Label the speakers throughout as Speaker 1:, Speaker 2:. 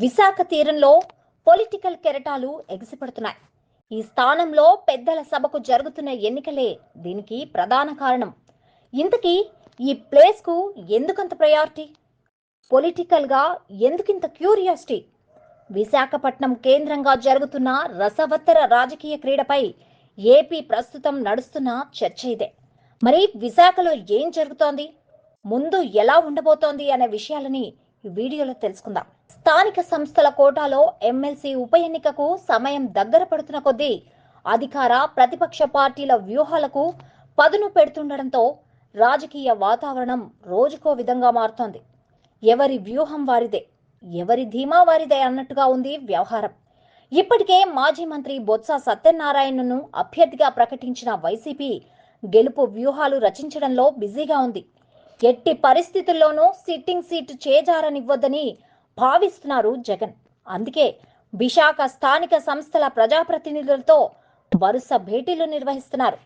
Speaker 1: విశాఖ తీరంలో పొలిటికల్ కెరటాలు ఎగిసిపడుతున్నాయి. ఈ స్థానంలో పెద్దల సభకు జరుగుతున్న ఎన్నికలే దీనికి ప్రధాన కారణం. ఇంతకీ ఈ ప్లేస్ కు ఎందుకంత ప్రయారిటీ? పొలిటికల్ గా ఎందుకింత క్యూరియాసిటీ? విశాఖపట్నం కేంద్రంగా జరుగుతున్న రసవత్తర రాజకీయ క్రీడపై ఏపీ ప్రస్తుతం నడుస్తున్న చర్చ ఇదే. మరి విశాఖలో ఏం జరుగుతోంది, ముందు ఎలా ఉండబోతోంది అనే విషయాలని ఈ వీడియోలో తెలుసుకుందాం. స్థానిక సంస్థల కోటాలో ఎమ్మెల్సీ ఉప ఎన్నికకు సమయం దగ్గర పడుతున్న కొద్దీ అధికార ప్రతిపక్ష పార్టీల వ్యూహాలకు పదును పెడుతుండటంతో రాజకీయ వాతావరణం రోజుకో విధంగా మారుతోంది. ఎవరి వ్యూహం వారిదే, ఎవరి ధీమా వారిదే అన్నట్టుగా ఉంది వ్యవహారం. ఇప్పటికే మాజీ మంత్రి బొత్స సత్యనారాయణను అభ్యర్థిగా ప్రకటించిన వైసీపీ గెలుపు వ్యూహాలు రచించడంలో బిజీగా ఉంది. ఎట్టి పరిస్థితుల్లోనూ సిట్టింగ్ సీటు చేజారనివ్వొద్దని భావిస్తున్నారు జగన్. అందుకే విశాఖ స్థానిక సంస్థల ప్రజాప్రతినిధులతో వరుస భేటీలు నిర్వహిస్తున్నారు.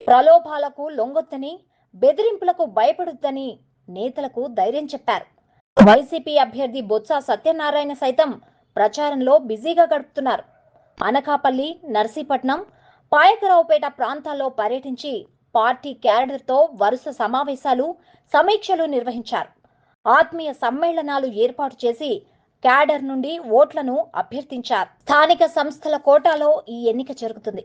Speaker 1: ప్రలోభాలకు లొంగొద్దని, బెదిరింపులకు భయపడొద్దని నేతలకు ధైర్యం చెప్పారు. వైసీపీ అభ్యర్థి బొత్స సత్యనారాయణ సైతం ప్రచారంలో బిజీగా గడుపుతున్నారు. అనకాపల్లి, నర్సీపట్నం, పాయకరావుపేట ప్రాంతాల్లో పర్యటించి పార్టీ క్యాడర్తో వరుస సమావేశాలు, సమీక్షలు నిర్వహించారు. ఆత్మీయ సమ్మేళనాలు ఏర్పాటు చేసి క్యాడర్ నుండి ఓట్లను అభ్యర్థించారు. స్థానిక సంస్థల కోటాలో ఈ ఎన్నిక జరుగుతుంది.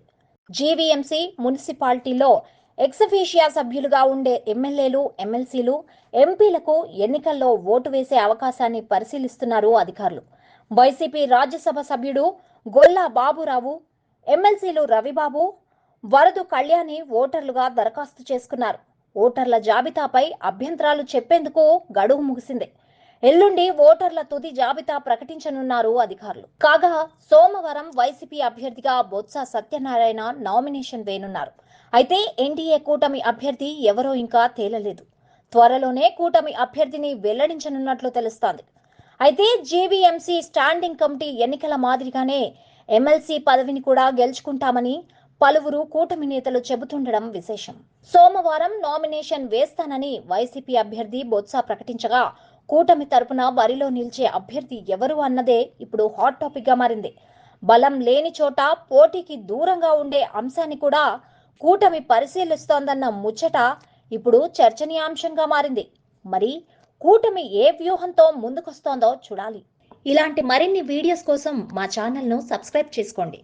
Speaker 1: జీవీఎంసీ మున్సిపాలిటీలో ఎక్సఫీషియా సభ్యులుగా ఉండే ఎమ్మెల్యేలు, ఎమ్మెల్సీలు, ఎంపీలకు ఎన్నికల్లో ఓటు వేసే అవకాశాన్ని పరిశీలిస్తున్నారు అధికారులు. వైసీపీ రాజ్యసభ సభ్యుడు గొల్లా బాబురావు, ఎమ్మెల్సీలు రవిబాబు, వరదు కళ్యాణి ఓటర్లుగా దరఖాస్తు చేసుకున్నారు. ఓటర్ల జాబితాపై అభ్యంతరాలు చెప్పేందుకు గడువు ముగిసింది. ఎల్లుండి ఓటర్ల తుది జాబితా ప్రకటించనున్నారు అధికారులు. కాగా సోమవారం వైసీపీ అభ్యర్థిగా బొత్స సత్యనారాయణ నామినేషన్ వేయనున్నారు. అయితే ఎన్డీఏ కూటమి అభ్యర్థి ఎవరో ఇంకా తేలలేదు. త్వరలోనే కూటమి అభ్యర్థిని వెల్లడించనున్నట్లు తెలుస్తోంది. అయితే జీవీఎంసీ స్టాండింగ్ కమిటీ ఎన్నికల మాదిరిగానే ఎమ్మెల్సీ పదవిని కూడా గెలుచుకుంటామని పలువురు కూటమి నేతలు చెబుతుండడం విశేషం. సోమవారం నామినేషన్ వేస్తానని వైసీపీ అభ్యర్థి బొత్స ప్రకటించగా, కూటమి తరపున బరిలో నిలిచే అభ్యర్థి ఎవరు అన్నదే ఇప్పుడు హాట్ టాపిక్ గా మారింది. బలం లేని చోట పోటీకి దూరంగా ఉండే అంశాన్ని కూడా కూటమి పరిశీలిస్తోందన్న ముచ్చట ఇప్పుడు చర్చనీయాంశంగా మారింది. మరి కూటమి ఏ వ్యూహంతో ముందుకొస్తోందో చూడాలి. ఇలాంటి మరిన్ని వీడియోస్ కోసం మా ఛానల్ను సబ్స్క్రైబ్ చేసుకోండి.